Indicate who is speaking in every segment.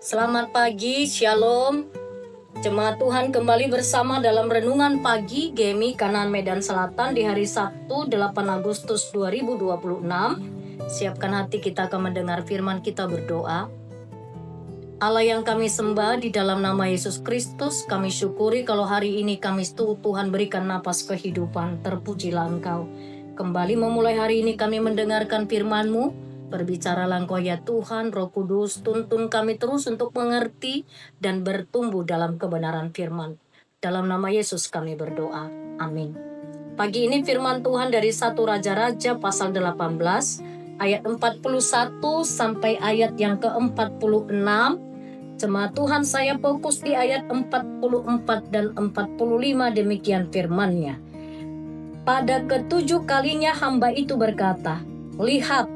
Speaker 1: Selamat pagi, Shalom. Jemaat Tuhan kembali bersama dalam renungan pagi GMI Kanan Medan Selatan di hari Sabtu 8 Agustus 2026. Siapkan hati kita akan mendengar firman, kita berdoa. Allah yang kami sembah, di dalam nama Yesus Kristus kami syukuri kalau hari ini Kamis Tuhan berikan napas kehidupan. Terpujilah Engkau. Kembali memulai hari ini kami mendengarkan firman-Mu. Berbicaralah Engkau ya Tuhan, Roh Kudus, tuntun kami terus untuk mengerti dan bertumbuh dalam kebenaran firman. Dalam nama Yesus kami berdoa. Amin. Pagi ini firman Tuhan dari 1 Raja-Raja pasal 18 ayat 41 sampai ayat yang ke-46. Jemaat Tuhan, saya fokus di ayat 44 dan 45, demikian firman-Nya. Pada ketujuh kalinya hamba itu berkata, "Lihat,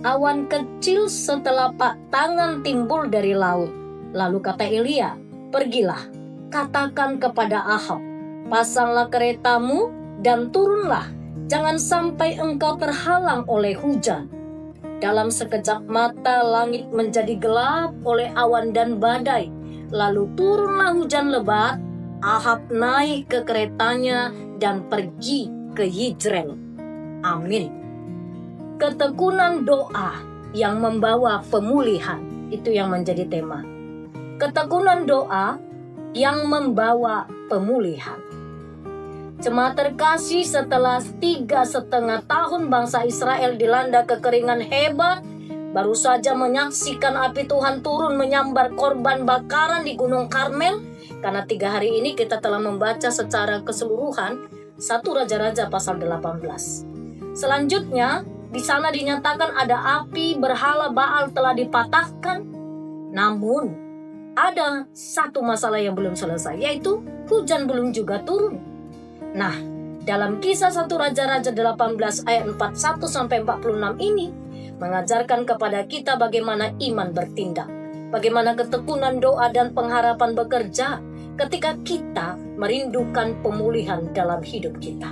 Speaker 1: awan kecil setelapak tangan timbul dari laut." Lalu kata Elia, "Pergilah, katakan kepada Ahab, pasanglah keretamu dan turunlah, jangan sampai engkau terhalang oleh hujan." Dalam sekejap mata langit menjadi gelap oleh awan dan badai. Lalu turunlah hujan lebat. Ahab naik ke keretanya dan pergi ke Yizreel. Amin. Ketekunan doa yang membawa pemulihan, itu yang menjadi tema. Ketekunan doa yang membawa pemulihan. Jemaat terkasih, setelah 3,5 tahun bangsa Israel dilanda kekeringan hebat, baru saja menyaksikan api Tuhan turun menyambar korban bakaran di Gunung Karmel. Karena 3 hari ini kita telah membaca secara keseluruhan 1 Raja-Raja pasal 18. Selanjutnya, di sana dinyatakan ada api berhala Baal telah dipatahkan. Namun, ada satu masalah yang belum selesai, yaitu hujan belum juga turun. Nah, dalam kisah 1 Raja-Raja 18 ayat 41 sampai 46 ini mengajarkan kepada kita bagaimana iman bertindak, bagaimana ketekunan doa dan pengharapan bekerja ketika kita merindukan pemulihan dalam hidup kita.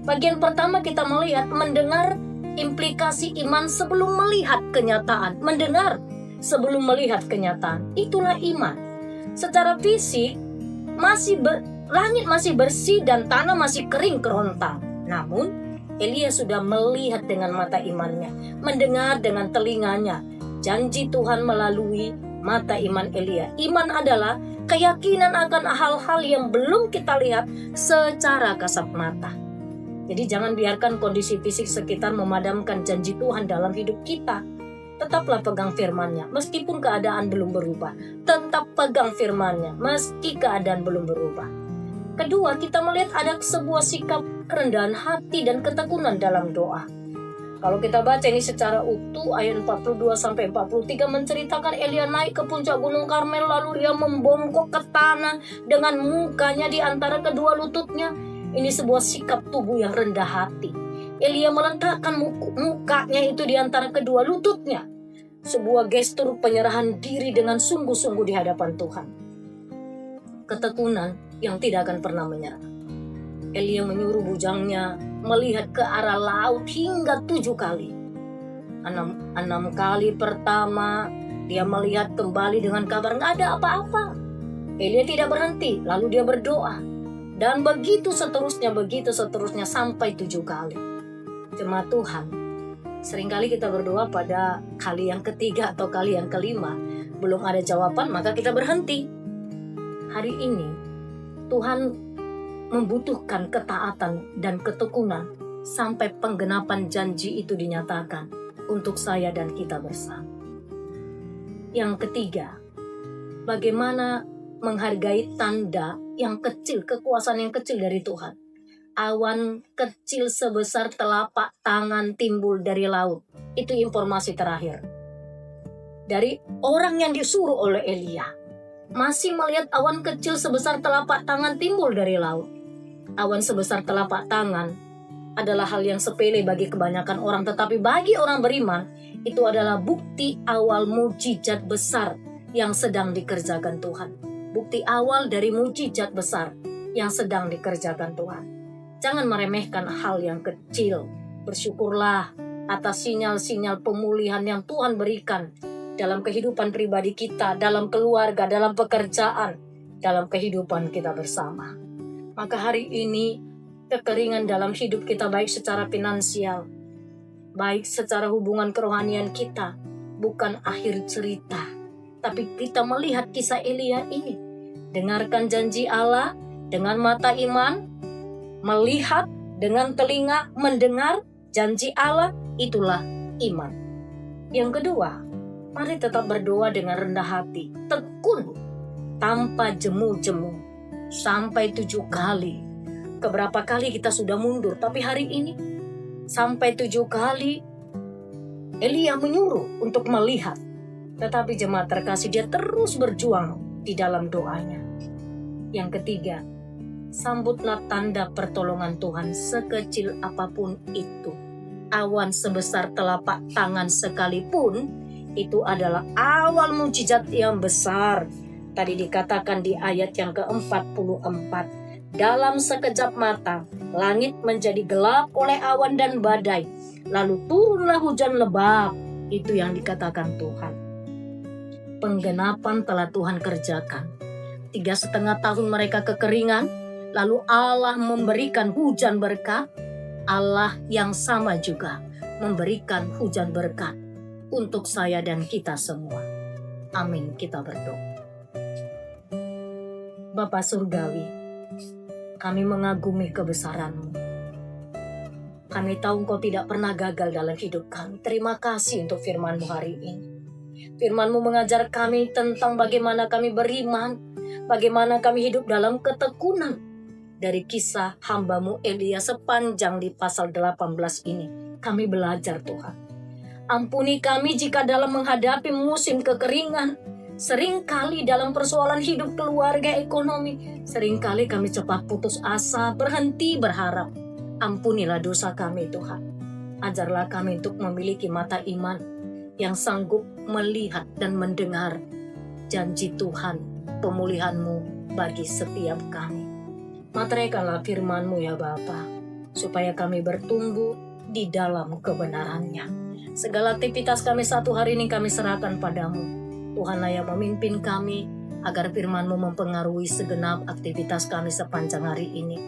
Speaker 1: Bagian pertama kita melihat mendengar implikasi iman sebelum melihat kenyataan. Mendengar sebelum melihat kenyataan, itulah iman. Secara fisik langit masih bersih dan tanah masih kering kerontang. Namun Elia sudah melihat dengan mata imannya, mendengar dengan telinganya janji Tuhan melalui mata iman Elia. Iman adalah keyakinan akan hal-hal yang belum kita lihat secara kasat mata. Jadi jangan biarkan kondisi fisik sekitar memadamkan janji Tuhan dalam hidup kita. Tetaplah pegang firman-Nya meskipun keadaan belum berubah. Tetap pegang firman-Nya meski keadaan belum berubah. Kedua, kita melihat ada sebuah sikap kerendahan hati dan ketekunan dalam doa. Kalau kita baca ini secara utuh, ayat 42 sampai 43 menceritakan Elia naik ke puncak Gunung Karmel, lalu ia membongkok ke tanah dengan mukanya di antara kedua lututnya. Ini sebuah sikap tubuh yang rendah hati. Elia meletakkan mukanya itu di antara kedua lututnya. Sebuah gestur penyerahan diri dengan sungguh-sungguh di hadapan Tuhan. Ketekunan yang tidak akan pernah menyerah. Elia menyuruh bujangnya melihat ke arah laut hingga 7 kali. 6 kali pertama dia melihat kembali dengan kabar nggak ada apa-apa. Elia tidak berhenti, lalu dia berdoa. Dan begitu seterusnya sampai 7 kali. Jemaat Tuhan, seringkali kita berdoa pada kali yang ketiga atau kali yang kelima, belum ada jawaban, maka kita berhenti. Hari ini, Tuhan membutuhkan ketaatan dan ketekunan sampai penggenapan janji itu dinyatakan untuk saya dan kita bersama. Yang ketiga, bagaimana menghargai tanda yang kecil, kekuasaan yang kecil dari Tuhan. Awan kecil sebesar telapak tangan timbul dari laut. Itu informasi terakhir dari orang yang disuruh oleh Elia. Masih melihat awan kecil sebesar telapak tangan timbul dari laut. Awan sebesar telapak tangan adalah hal yang sepele bagi kebanyakan orang, tetapi bagi orang beriman itu adalah bukti awal mukjizat besar yang sedang dikerjakan Tuhan. Bukti awal dari mukjizat besar yang sedang dikerjakan Tuhan. Jangan meremehkan hal yang kecil. Bersyukurlah atas sinyal-sinyal pemulihan yang Tuhan berikan dalam kehidupan pribadi kita, dalam keluarga, dalam pekerjaan, dalam kehidupan kita bersama. Maka hari ini kekeringan dalam hidup kita, baik secara finansial, baik secara hubungan kerohanian kita, bukan akhir cerita. Tapi kita melihat kisah Elia ini, dengarkan janji Allah dengan mata iman, melihat dengan telinga, mendengar janji Allah, itulah iman. Yang kedua, mari tetap berdoa dengan rendah hati, tekun, tanpa jemu-jemu, sampai 7 kali. Keberapa kali kita sudah mundur, tapi hari ini sampai 7 kali Elia menyuruh untuk melihat. Tetapi jemaat terkasih, dia terus berjuang di dalam doanya. Yang ketiga, sambutlah tanda pertolongan Tuhan sekecil apapun itu. Awan sebesar telapak tangan sekalipun, itu adalah awal mukjizat yang besar. Tadi dikatakan di ayat yang ke-44, dalam sekejap mata, langit menjadi gelap oleh awan dan badai, lalu turunlah hujan lebat. Itu yang dikatakan Tuhan. Penggenapan telah Tuhan kerjakan. 3,5 tahun mereka kekeringan, lalu Allah memberikan hujan berkat. Allah yang sama juga memberikan hujan berkat untuk saya dan kita semua. Amin, kita berdoa. Bapa Surgawi, kami mengagumi kebesaran-Mu. Kami tahu Engkau tidak pernah gagal dalam hidup kami. Terima kasih untuk firman-Mu hari ini. Firman-Mu mengajar kami tentang bagaimana kami beriman, bagaimana kami hidup dalam ketekunan. Dari kisah hamba-Mu Elia sepanjang di pasal 18 ini, kami belajar Tuhan. Ampuni kami jika dalam menghadapi musim kekeringan, seringkali dalam persoalan hidup keluarga, ekonomi, seringkali kami cepat putus asa, berhenti berharap. Ampunilah dosa kami Tuhan. Ajarlah kami untuk memiliki mata iman yang sanggup melihat dan mendengar janji Tuhan, pemulihan-Mu bagi setiap kami. Materaikanlah firman-Mu ya Bapa, supaya kami bertumbuh di dalam kebenaran-Nya. Segala aktivitas kami satu hari ini kami serahkan padamu. Tuhanlah yang memimpin kami, agar firman-Mu mempengaruhi segenap aktivitas kami sepanjang hari ini.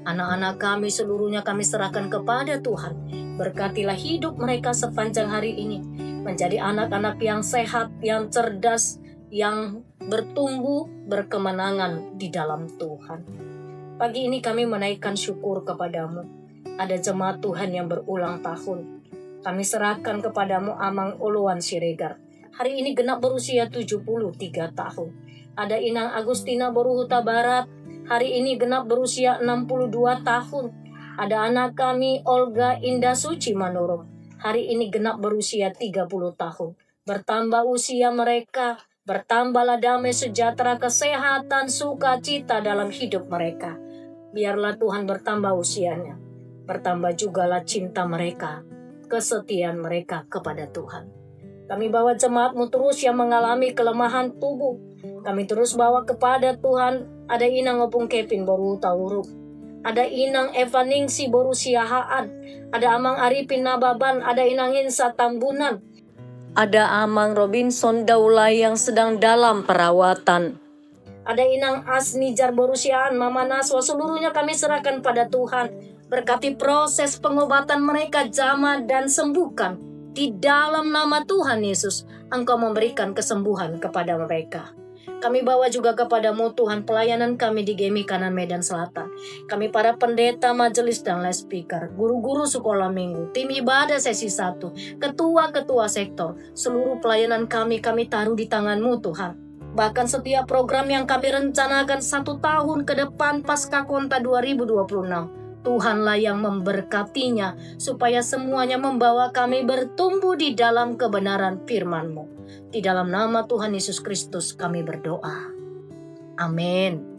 Speaker 1: Anak-anak kami seluruhnya kami serahkan kepada Tuhan. Berkatilah hidup mereka sepanjang hari ini, menjadi anak-anak yang sehat, yang cerdas, yang bertumbuh, berkemenangan di dalam Tuhan. Pagi ini kami menaikkan syukur kepadamu. Ada jemaat Tuhan yang berulang tahun. Kami serahkan kepadamu Amang Uluan Siregar. Hari ini genap berusia 73 tahun. Ada Inang Agustina Boruhuta Barat. Hari ini genap berusia 62 tahun. Ada anak kami Olga Indah Suci Manurung. Hari ini genap berusia 30 tahun. Bertambah usia mereka, bertambahlah damai sejahtera, kesehatan, sukacita dalam hidup mereka. Biarlah Tuhan bertambah usianya, bertambah jugalah cinta mereka, kesetiaan mereka kepada Tuhan. Kami bawa jemaat-Mu terus yang mengalami kelemahan tubuh. Kami terus bawa kepada Tuhan. Ada Inang Opung Kevin Boruhuta Uruk, ada Inang Evaningsi Borusiahaan, ada Amang Arifin Nababan, ada Inang Insa Tambunan, ada Amang Robinson Daulay yang sedang dalam perawatan. Ada Inang Asnijar Borusiaan, Mama Naswa, seluruhnya kami serahkan pada Tuhan. Berkati proses pengobatan mereka, jamah dan sembuhkan. Di dalam nama Tuhan Yesus, Engkau memberikan kesembuhan kepada mereka. Kami bawa juga kepadamu Tuhan pelayanan kami di GMI Kanan Medan Selatan. Kami para pendeta, majelis dan les speaker, guru-guru sekolah minggu, tim ibadah sesi 1, ketua-ketua sektor, seluruh pelayanan kami taruh di tangan-Mu Tuhan. Bahkan setiap program yang kami rencanakan 1 tahun ke depan pasca Konta 2026, Tuhanlah yang memberkatinya supaya semuanya membawa kami bertumbuh di dalam kebenaran firman-Mu. Di dalam nama Tuhan Yesus Kristus kami berdoa. Amin.